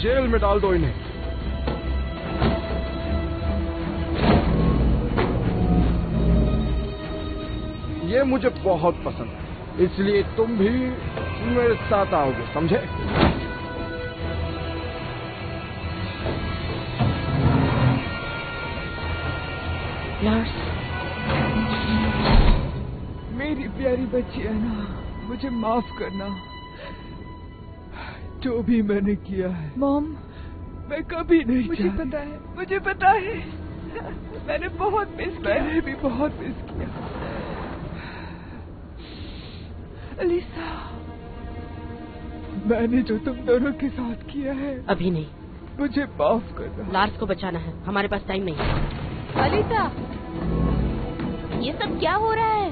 Jail में डाल दो इन्हें। ये मुझे बहुत पसंद है, इसलिए तुम भी मेरे साथ आओगे, समझे? लार्स, मेरी प्यारी बच्ची अन्ना, मुझे माफ करना जो भी मैंने किया है। मॉम, मैं कभी नहीं मुझे पता है, मुझे पता है। मैंने बहुत मिस किया। मैंने भी बहुत मिस किया। अलीसा, मैंने जो तुम दोनों के साथ किया है, अभी नहीं। मुझे माफ करना। लार्स को बचाना है, हमारे पास टाइम नहीं है। अलीसा, ये सब क्या हो रहा है?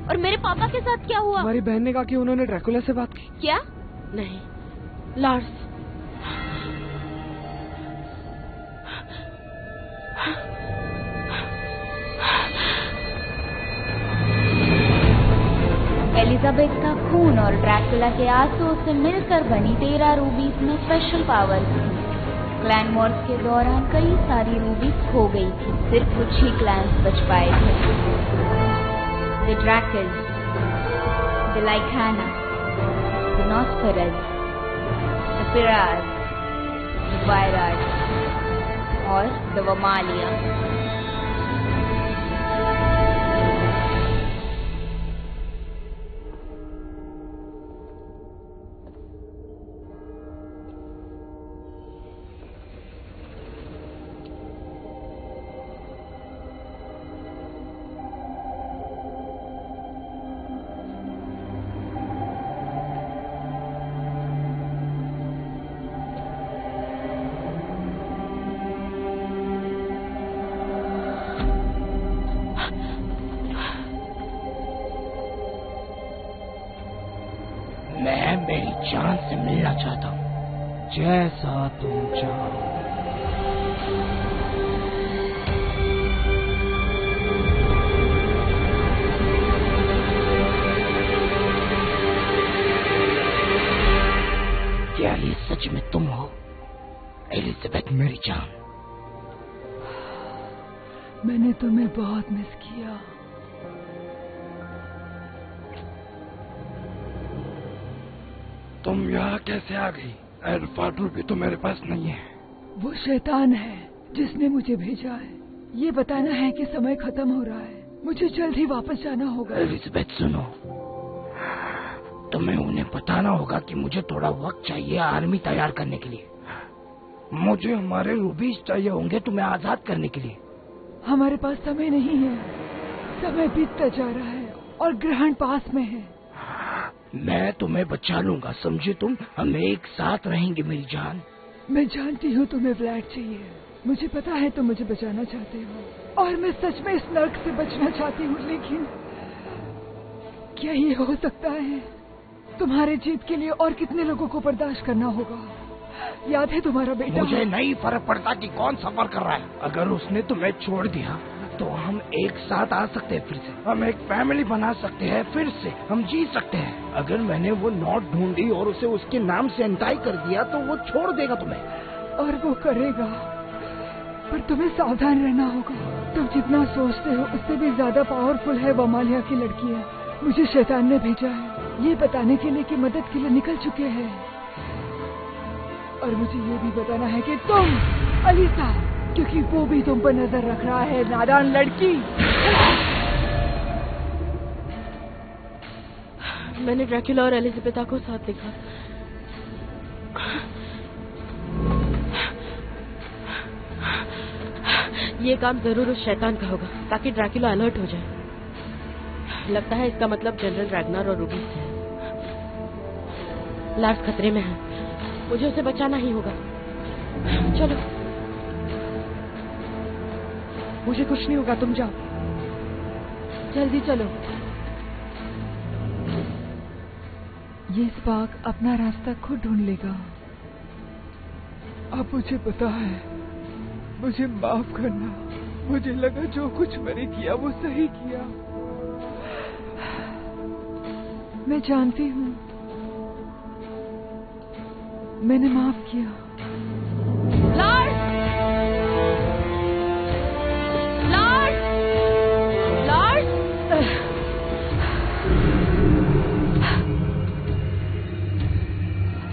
और मेरे पापा के साथ क्या हुआ? हमारी बहन ने कहा कि उन्होंने ड्रैकुला से बात की। क्या? नहीं, लार्स। एलिजाबेथ का खून और ड्रैकुला के आंसुओं से मिलकर बनी 13 रूबीज में स्पेशल पावर थी। क्लैन वॉर्स के दौरान कई सारी रूबीज खो गई थी, सिर्फ कुछ ही क्लैंस बच पाए थे। The Draculs, the Lycana, the Nosferus, the Piraj, the Viraj और द वमालिया। मैं मेरी जान से मिलना चाहता हूँ। जैसा तुम चाहो। क्या ये सच में तुम हो, एलिजाबेथ मेरी जान? मैंने तुम्हें बहुत मिस किया। तुम यहाँ कैसे आ गई? एल्फाड्रो भी तो मेरे पास नहीं है। वो शैतान है जिसने मुझे भेजा है। ये बताना है कि समय खत्म हो रहा है, मुझे जल्द ही वापस जाना होगा। एलिजाबेथ सुनो, तुम्हें उन्हें बताना होगा कि मुझे थोड़ा वक्त चाहिए आर्मी तैयार करने के लिए। मुझे हमारे रूबीज चाहिए होंगे तुम्हें आजाद करने के लिए। हमारे पास समय नहीं है, समय बीतता जा रहा है और ग्रहण पास में है। मैं तुम्हें बचा लूंगा, समझे तुम? हम एक साथ रहेंगे मेरी जान। मैं जानती हूँ तुम्हें व्लैड चाहिए, मुझे पता है तुम मुझे बचाना चाहते हो और मैं सच में इस नर्क से बचना चाहती हूँ, लेकिन क्या ये हो सकता है? तुम्हारे जीत के लिए और कितने लोगों को बर्दाश्त करना होगा? याद है तुम्हारा बेटा? मुझे नहीं फर्क पड़ता कि कौन सफर कर रहा है। अगर उसने तुम्हें छोड़ दिया तो हम एक साथ आ सकते हैं, फिर से हम एक फैमिली बना सकते हैं, फिर से हम जी सकते हैं। अगर मैंने वो नोट ढूंढी और उसे उसके नाम से अनटाई कर दिया तो वो छोड़ देगा तुम्हें। और वो करेगा, पर तुम्हें सावधान रहना होगा। तुम जितना सोचते हो उससे भी ज्यादा पावरफुल है वमालिया की लड़कियां। मुझे शैतान ने भेजा है ये बताने के लिए कि मदद के लिए निकल चुके हैं, और मुझे ये भी बताना है कि तुम अलीसा, क्योंकि वो भी तुम पर नजर रख रहा है, नादान लड़की। मैंने ड्रैकुला और एलिजाबेथा को साथ देखा। ये काम जरूर उस शैतान का होगा ताकि ड्रैकुला अलर्ट हो जाए। लगता है इसका मतलब जनरल रैग्नार और रूबी है। लार्स खतरे में है, मुझे उसे बचाना ही होगा। चलो। मुझे कुछ नहीं होगा, तुम जाओ। जल्दी चलो। ये स्पार्क अपना रास्ता खुद ढूंढ लेगा। अब मुझे पता है, मुझे माफ करना। मुझे लगा जो कुछ मैंने किया वो सही किया। मैं जानती हूँ मैंने माफ किया। लॉर्ड! लॉर्ड! लॉर्ड!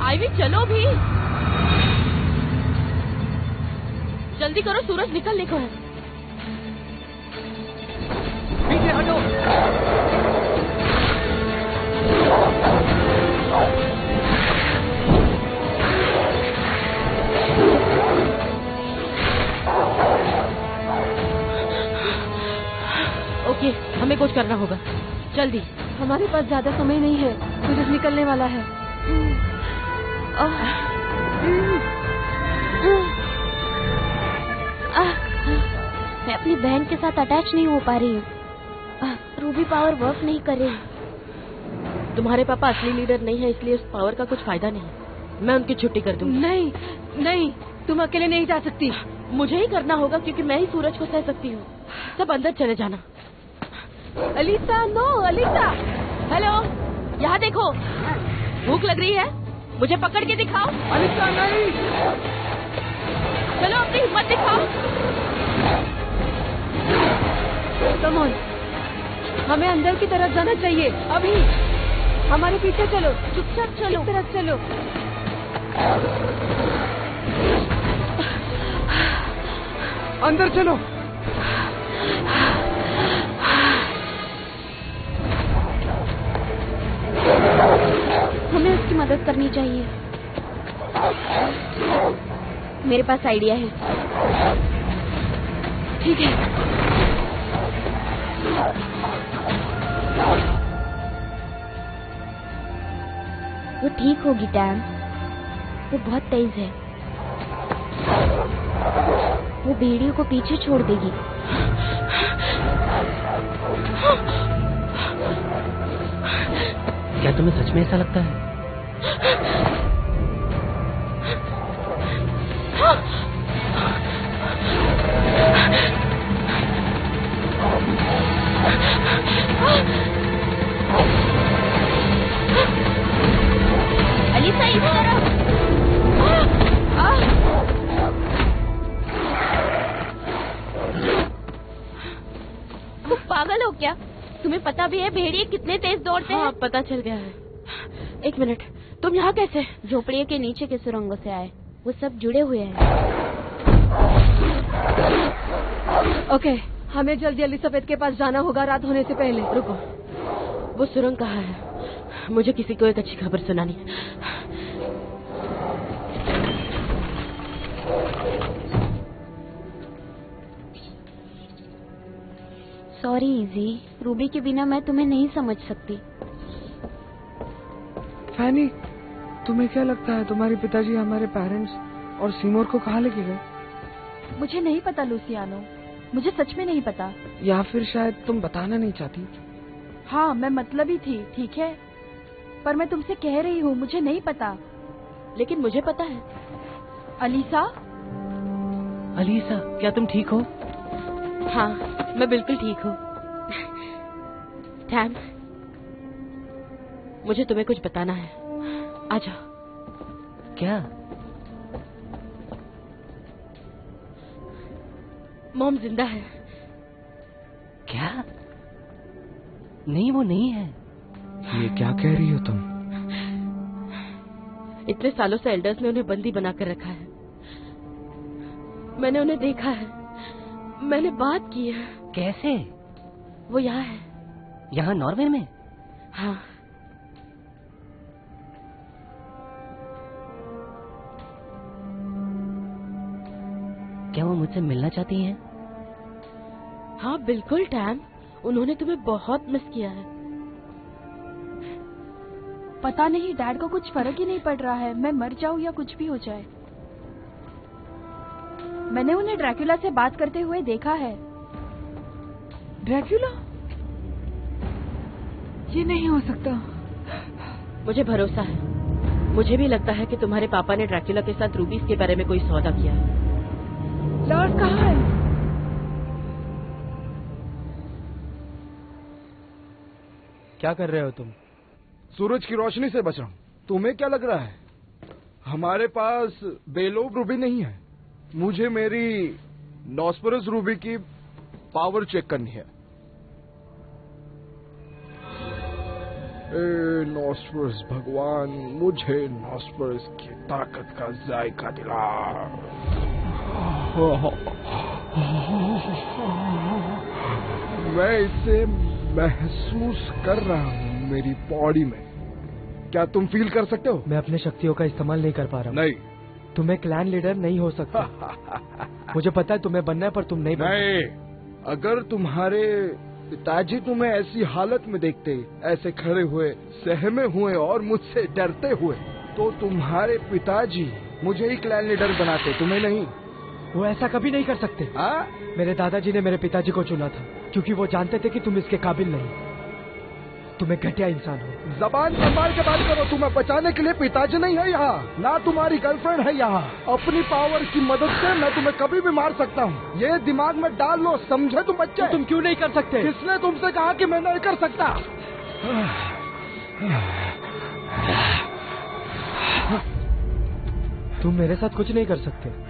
आईवी चलो भी, जल्दी करो, सूरज निकलने को है। पीछे हटो। ओके, हमें कुछ करना होगा, जल्दी। हमारे पास ज्यादा समय नहीं है, सूरज निकलने वाला है। मैं अपनी बहन के साथ अटैच नहीं हो पा रही हूँ। रूबी पावर वर्क नहीं कर रही। तुम्हारे पापा असली लीडर नहीं है, इसलिए उस पावर का कुछ फायदा नहीं। मैं उनकी छुट्टी कर दूंगी। नहीं नहीं, तुम अकेले नहीं जा सकती। मुझे ही करना होगा क्योंकि मैं ही सूरज को सह सकती हूँ। सब अंदर चले जाना। Alyssa, no Alyssa. हेलो, यहाँ देखो, भूख लग रही है? मुझे पकड़ के दिखाओ। अलीसा नहीं। चलो अपनी हिम्मत दिखाओ। कम ऑन, हमें अंदर की तरफ जाना चाहिए अभी। हमारे पीछे चलो, चुपचाप चलो, इस तरफ चलो। अंदर चलो। हमें उसकी मदद करनी चाहिए। मेरे पास आइडिया है। ठीक है। वो ठीक होगी टैम, वो बहुत तेज है। वो भेड़ियों को पीछे छोड़ देगी। क्या तुम्हें सच में ऐसा लगता है? अलीसा, इस तरफ। तुम पागल हो क्या? तुम्हें पता भी है भेड़िए कितने तेज दौड़ते हैं? हाँ, पता चल गया है। एक मिनट, तुम यहाँ कैसे? झोपड़ियों के नीचे के सुरंगों से आए। वो सब जुड़े हुए हैं। ओके, हमें जल्दी एलिजाबेथ के पास जाना होगा रात होने से पहले। रुको, वो सुरंग कहाँ है? मुझे किसी को एक अच्छी खबर सुनानी है। सॉरी इजी, रूबी के बिना मैं तुम्हें नहीं समझ सकती। फैनी, तुम्हें क्या लगता है तुम्हारे पिताजी हमारे पेरेंट्स और सीमोर को कहाँ लेके गए? मुझे नहीं पता लूसियानो, मुझे सच में नहीं पता। या फिर शायद तुम बताना नहीं चाहती? हाँ, मैं मतलब ही थी, ठीक है, पर मैं तुमसे कह रही हूँ मुझे नहीं पता। लेकिन मुझे पता है। अलीसा? अलीसा, क्या तुम ठीक हो? हाँ, मैं बिल्कुल ठीक हूँ। टैम, मुझे तुम्हें कुछ बताना है। आ जाओ। क्या? मॉम जिंदा है। क्या? नहीं, वो नहीं है। ये क्या कह रही हो तुम? इतने सालों से एल्डर्स ने उन्हें बंदी बनाकर रखा है। मैंने उन्हें देखा है, मैंने बात की है। कैसे? वो यहाँ है। यहाँ नॉर्वे में? हाँ। क्या वो मुझसे मिलना चाहती हैं? हाँ बिल्कुल टैम, उन्होंने तुम्हें बहुत मिस किया है। पता नहीं, डैड को कुछ फर्क ही नहीं पड़ रहा है। मैं मर जाऊं या कुछ भी हो जाए। मैंने उन्हें ड्रैकुला से बात करते हुए देखा है। ड्रैकुला? ये नहीं हो सकता। मुझे भरोसा है। मुझे भी लगता है कि तुम्हारे पापा ने ड्रैकुला के साथ रूबीज के बारे में कोई सौदा किया है। लॉर्ड कहाँ है? क्या कर रहे हो तुम? सूरज की रोशनी से बच रहा हूँ। तुम्हें क्या लग रहा है? हमारे पास बेलोब रूबी नहीं है। मुझे मेरी नॉस्फेरस रूबी की पावर चेक करनी है। ए नॉस्फेरस भगवान, मुझे नॉस्फेरस की ताकत का जायका दिला। मैं इसे महसूस कर रहा हूँ मेरी बॉडी में। क्या तुम फील कर सकते हो? मैं अपने शक्तियों का इस्तेमाल नहीं कर पा रहा हूँ। नहीं, तुम एक क्लैन लीडर नहीं हो सकते। मुझे पता है तुम्हें बनना है, पर तुम नहीं नहीं। अगर तुम्हारे पिताजी तुम्हें ऐसी हालत में देखते, ऐसे खड़े हुए, सहमे हुए और मुझसे डरते हुए, तो तुम्हारे पिताजी मुझे ही क्लैन लीडर बनाते, तुम्हें नहीं। वो ऐसा कभी नहीं कर सकते। हाँ? मेरे दादाजी ने मेरे पिताजी को चुना था क्योंकि वो जानते थे कि तुम इसके काबिल नहीं। तुम एक घटिया इंसान हो। जबान संभाल के बात करो। तुम्हें बचाने के लिए पिताजी नहीं है यहाँ, ना तुम्हारी गर्लफ्रेंड है यहाँ। अपनी पावर की मदद से मैं तुम्हें कभी भी मार सकता हूँ। ये दिमाग में डाल लो, समझे तुम बच्चे? तो तुम क्यों नहीं कर सकते? किसने तुमसे कहा कि मैं नहीं कर सकता? तुम मेरे साथ कुछ नहीं कर सकते।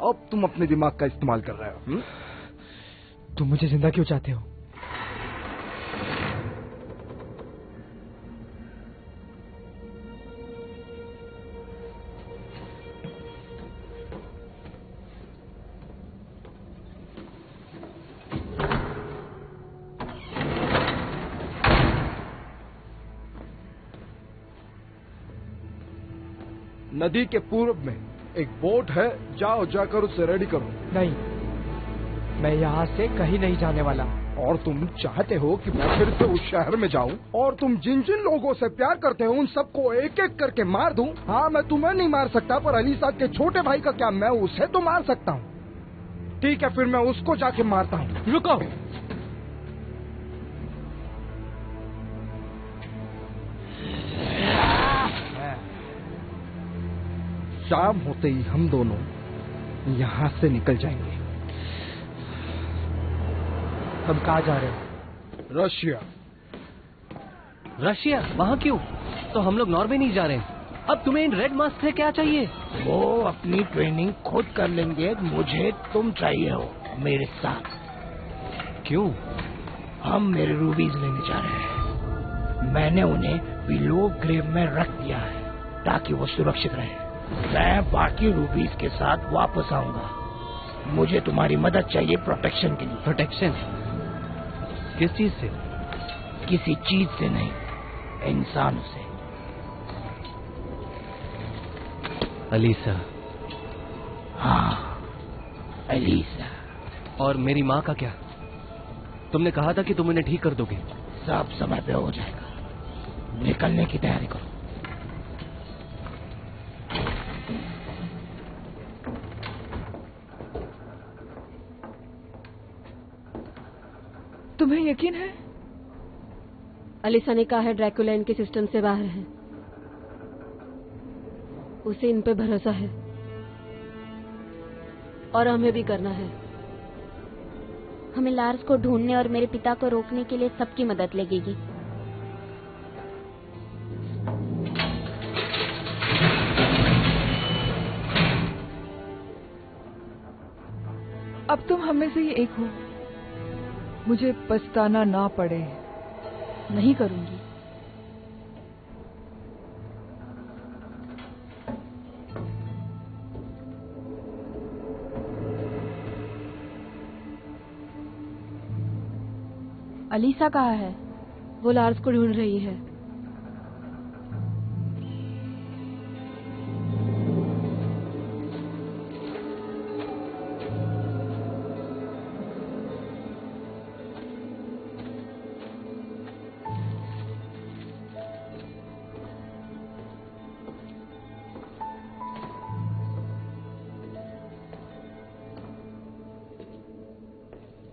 अब तुम अपने दिमाग का इस्तेमाल कर रहे हो। तुम मुझे जिंदा क्यों चाहते हो? नदी के पूर्व में एक बोट है, जाओ जाकर उसे रेडी करो। नहीं, मैं यहाँ से कहीं नहीं जाने वाला। और तुम चाहते हो कि मैं फिर से उस शहर में जाऊं और तुम जिन जिन लोगों से प्यार करते हो उन सबको एक एक करके मार दूं? हाँ, मैं तुम्हें नहीं मार सकता, पर अलीसा के छोटे भाई का क्या, मैं उसे तो मार सकता हूँ। ठीक है, फिर मैं उसको जाके मारता हूँ। रुको। शाम होते ही हम दोनों यहाँ से निकल जाएंगे। हम कहाँ जा रहे हैं? रशिया। रशिया? वहाँ क्यों? तो हम लोग नॉर्वे नहीं जा रहे हैं। अब तुम्हें इन रेड मास्क से क्या चाहिए? वो अपनी ट्रेनिंग खुद कर लेंगे, मुझे तुम चाहिए हो मेरे साथ। क्यों? हम मेरे रूबीज लेने जा रहे हैं। मैंने उन्हें बिलो ग्रेव में रख दिया है ताकि वो सुरक्षित रहे। मैं बाकी रूबीज के साथ वापस आऊंगा। मुझे तुम्हारी मदद चाहिए प्रोटेक्शन के लिए। प्रोटेक्शन? किस चीज से? किसी चीज से नहीं, इंसानों से। अलीसा? हाँ, अलीसा। और मेरी माँ का क्या? तुमने कहा था कि तुम उन्हें ठीक कर दोगे। सब समय पे हो जाएगा। निकलने की तैयारी करो। तुम्हें यकीन है? अलीसा ने कहा है ड्रैकुला इनके सिस्टम से बाहर है। उसे इन पे भरोसा है और हमें भी करना है। हमें लार्स को ढूंढने और मेरे पिता को रोकने के लिए सबकी मदद लगेगी। अब तुम हमें से ही एक हो। मुझे पछताना ना पड़े। नहीं करूंगी। अलीसा कहाँ है? वो लार्स को ढूंढ रही है।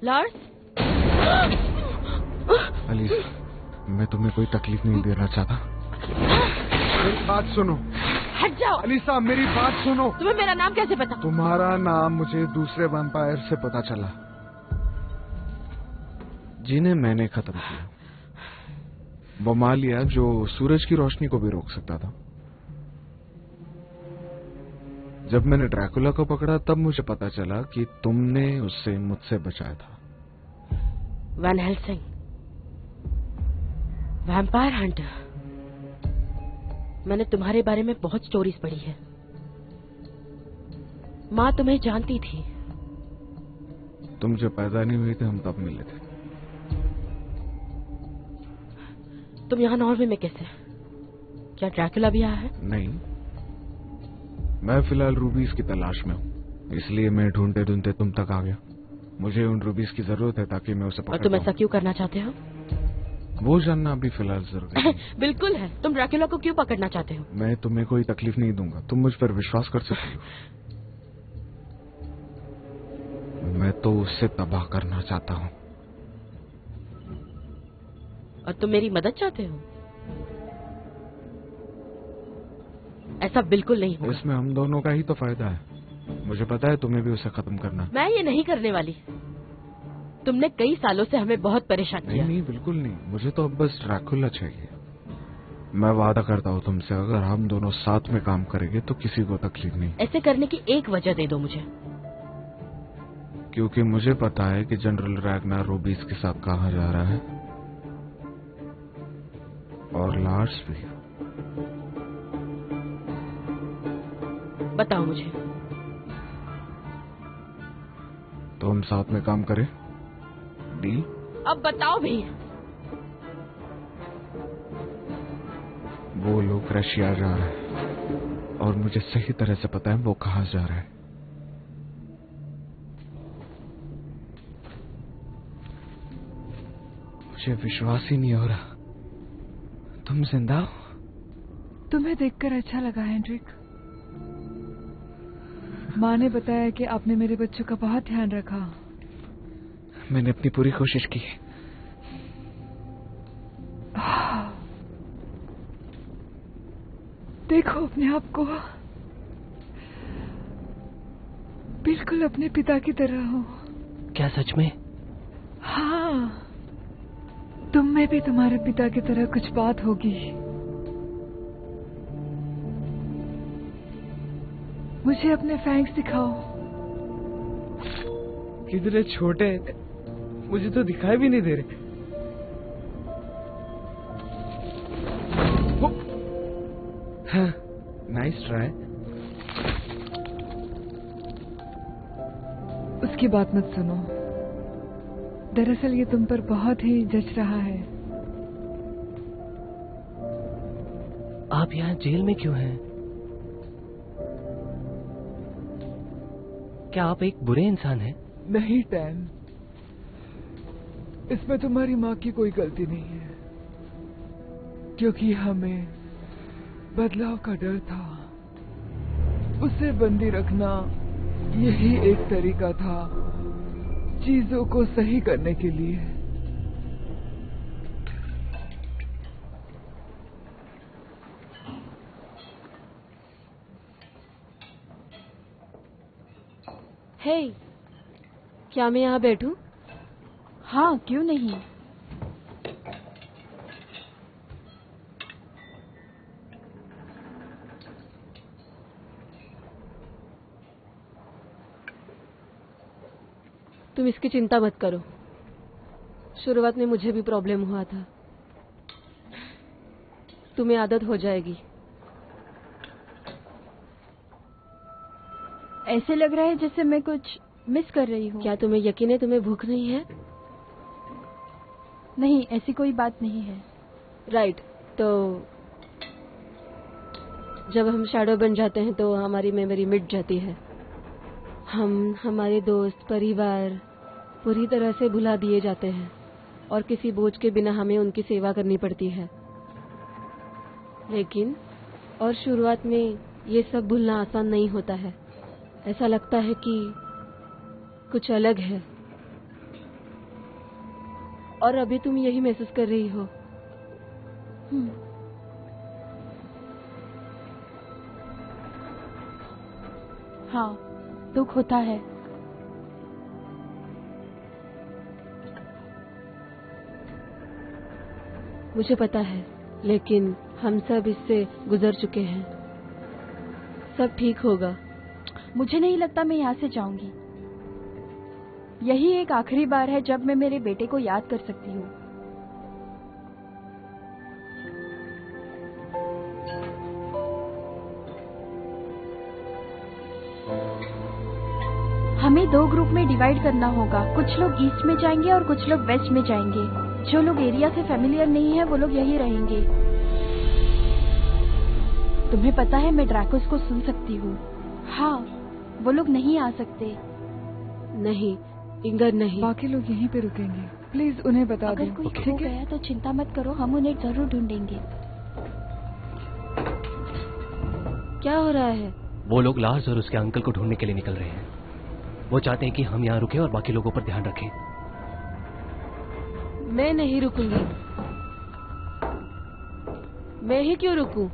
लार्स? अलीसा, मैं तुम्हें कोई तकलीफ नहीं देना चाहता। मेरी बात सुनो। हट जाओ। अलीसा, मेरी बात सुनो। तुम्हें मेरा नाम कैसे पता? तुम्हारा नाम मुझे दूसरे वैम्पायर से पता चला। जिन्हें मैंने खत्म किया। वो मालिया जो सूरज की रोशनी को भी रोक सकता था। जब मैंने ड्रैकुला को पकड़ा तब मुझे पता चला कि तुमने उससे मुझसे बचाया था। Van Helsing, vampire hunter. मैंने तुम्हारे बारे में बहुत स्टोरीज पढ़ी है। माँ तुम्हें जानती थी। तुम जब पैदा नहीं हुई थे हम तब मिले थे। तुम यहाँ नॉर्वे में कैसे? क्या ड्रैकुला भी आया है? नहीं, मैं फिलहाल रूबीज की तलाश में हूँ, इसलिए मैं ढूंढते ढूंढते तुम तक आ गया। मुझे उन रूबीज की जरूरत है ताकि मैं उसे पकड़ और तुम ऐसा क्यों करना चाहते हो? वो जानना अभी फिलहाल जरूरी है। बिल्कुल है। तुम ड्रैकुला को क्यों पकड़ना चाहते हो? मैं तुम्हें कोई तकलीफ नहीं दूंगा, तुम मुझ पर विश्वास कर सकती हो। मैं तो उससे तबाह करना चाहता हूँ। और तुम मेरी मदद चाहते हो? ऐसा बिल्कुल नहीं होगा। इसमें हम दोनों का ही तो फायदा है। मुझे पता है तुम्हें भी उसे खत्म करना। मैं ये नहीं करने वाली। तुमने कई सालों से हमें बहुत परेशान किया। नहीं, बिल्कुल नहीं। मुझे तो अब बस ड्रैकुला चाहिए। मैं वादा करता हूँ तुमसे, अगर हम दोनों साथ में काम करेंगे तो किसी को तकलीफ नहीं। ऐसे करने की एक वजह दे दो मुझे। क्योंकि मुझे पता है कि जनरल रैग्नार रूबीज के साथ कहाँ जा रहा है, और लार्स भी। बताओ मुझे। तो हम साथ में काम करें? डील? अब बताओ भी। वो लोग रशिया जा रहे हैं और मुझे सही तरह से पता है वो कहाँ जा रहा है। मुझे विश्वास ही नहीं हो रहा। तुम जिंदा हो? तुम्हें देखकर अच्छा लगा हेनरिक। माँ ने बताया कि आपने मेरे बच्चों का बहुत ध्यान रखा। मैंने अपनी पूरी कोशिश की। देखो अपने आप को, बिल्कुल अपने पिता की तरह हो। क्या सच में? हाँ, तुम में भी तुम्हारे पिता की तरह कुछ बात होगी। मुझे अपने फैंक्स दिखाओ। कितने छोटे हैं, मुझे तो दिखाई भी नहीं दे रहे। हाँ, नाइस ट्राई। उसकी बात मत सुनो। दरअसल ये तुम पर बहुत ही जच रहा है। आप यहाँ जेल में क्यों हैं? क्या आप एक बुरे इंसान हैं? नहीं टैन, इसमें तुम्हारी माँ की कोई गलती नहीं है, क्योंकि हमें बदलाव का डर था। उसे बंदी रखना यही एक तरीका था चीजों को सही करने के लिए। हे, क्या मैं यहाँ बैठूं? हाँ, क्यों नहीं। तुम इसकी चिंता मत करो। शुरुआत में मुझे भी प्रॉब्लम हुआ था। तुम्हें आदत हो जाएगी। ऐसे लग रहा है जैसे मैं कुछ मिस कर रही हूँ। क्या तुम्हें यकीन है तुम्हें भूख नहीं है? नहीं, ऐसी कोई बात नहीं है। राइट, तो जब हम शैडो बन जाते हैं तो हमारी मेमोरी मिट जाती है। हम हमारे दोस्त, परिवार पूरी तरह से भुला दिए जाते हैं और किसी बोझ के बिना हमें उनकी सेवा करनी पड़ती है। लेकिन और शुरुआत में ये सब भूलना आसान नहीं होता है। ऐसा लगता है कि कुछ अलग है, और अभी तुम यही महसूस कर रही हो। हाँ, दुख होता है। मुझे पता है, लेकिन हम सब इससे गुजर चुके हैं। सब ठीक होगा। मुझे नहीं लगता मैं यहाँ से जाऊंगी। यही एक आखिरी बार है जब मैं मेरे बेटे को याद कर सकती हूँ। हमें 2 ग्रुप में डिवाइड करना होगा। कुछ लोग ईस्ट में जाएंगे और कुछ लोग वेस्ट में जाएंगे। जो लोग एरिया से फेमिलियर नहीं है वो लोग यही रहेंगे। तुम्हें पता है मैं ड्रैकोस को सुन सकती हूँ। हाँ, वो लोग नहीं आ सकते। नहीं इंगर, नहीं। बाकी लोग यहीं पे रुकेंगे। प्लीज उन्हें बता दो। अगर कोई खो गया तो चिंता मत करो, हम उन्हें जरूर ढूंढेंगे। क्या हो रहा है? वो लोग लार्स और उसके अंकल को ढूंढने के लिए निकल रहे हैं। वो चाहते हैं कि हम यहाँ रुकें और बाकी लोगों पर ध्यान रखें। मैं नहीं रुकूंगी। मैं ही क्यों रुकूं?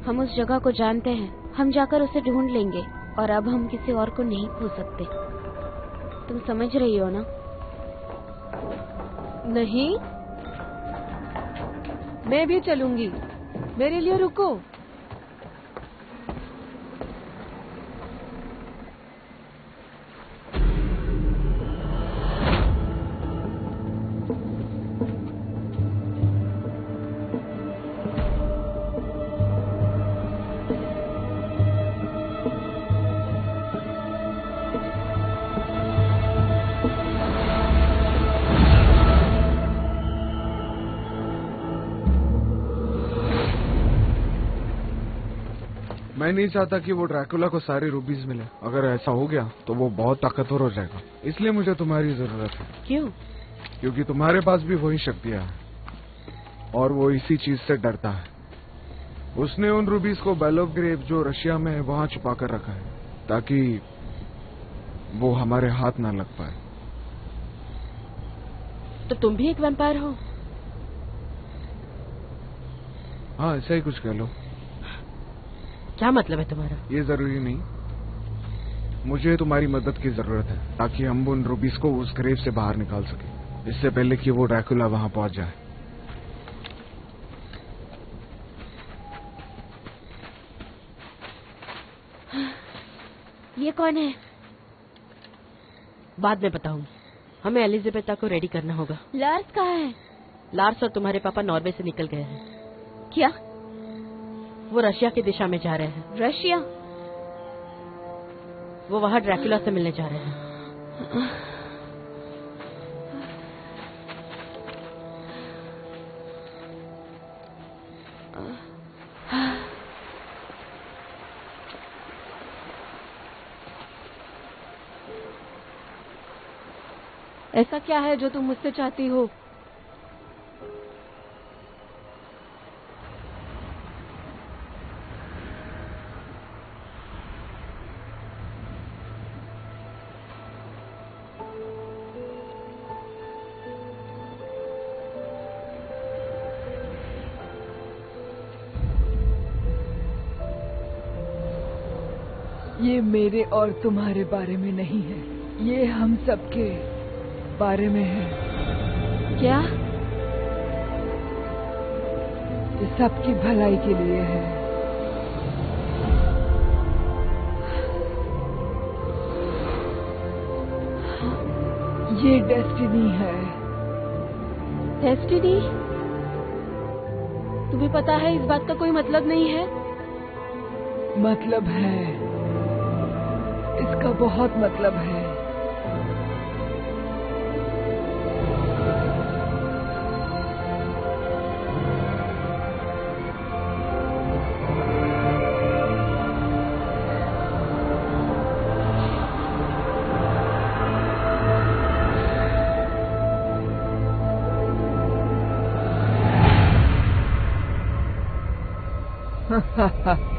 हम उस जगह को जानते हैं, हम जाकर उसे ढूंढ लेंगे और अब हम किसी और को नहीं खो सकते। तुम समझ रही हो ना? नहीं, मैं भी चलूंगी। मेरे लिए रुको। मैं नहीं चाहता कि वो ड्रैकुला को सारे रूबीज मिले। अगर ऐसा हो गया तो वो बहुत ताकतवर हो जाएगा। इसलिए मुझे तुम्हारी जरूरत है। क्यों? क्योंकि तुम्हारे पास भी वही शक्तियां हैं और वो इसी चीज से डरता है। उसने उन रूबीज को बैलोव ग्रेव जो रशिया में है वहां छुपा कर रखा है ताकि वो हमारे हाथ ना लग पाए। तो तुम भी एक वैम्पायर हो? हाँ, ऐसा ही कुछ कह लो। क्या मतलब है तुम्हारा? ये जरूरी नहीं। मुझे तुम्हारी मदद की जरूरत है ताकि हम उन रूबीज को उस ग्रेव से बाहर निकाल सके इससे पहले कि वो ड्रैकुला वहां पहुंच जाए। ये कौन है? बाद में बताऊंगी। हमें एलिजाबेथा को रेडी करना होगा। लार्स कहाँ है? लार्स और तुम्हारे पापा नॉर्वे से निकल गए हैं। क्या? वो रशिया की दिशा में जा रहे हैं। रशिया? वो वहां ड्रैकुला से मिलने जा रहे हैं। ऐसा क्या है जो तुम मुझसे चाहती हो? ये मेरे और तुम्हारे बारे में नहीं है, ये हम सबके बारे में है। क्या? ये सबकी भलाई के लिए है। ये डेस्टिनी है। डेस्टिनी? तुम्हें पता है इस बात का कोई मतलब नहीं है। मतलब है, इसका बहुत मतलब है। Ha ha ha.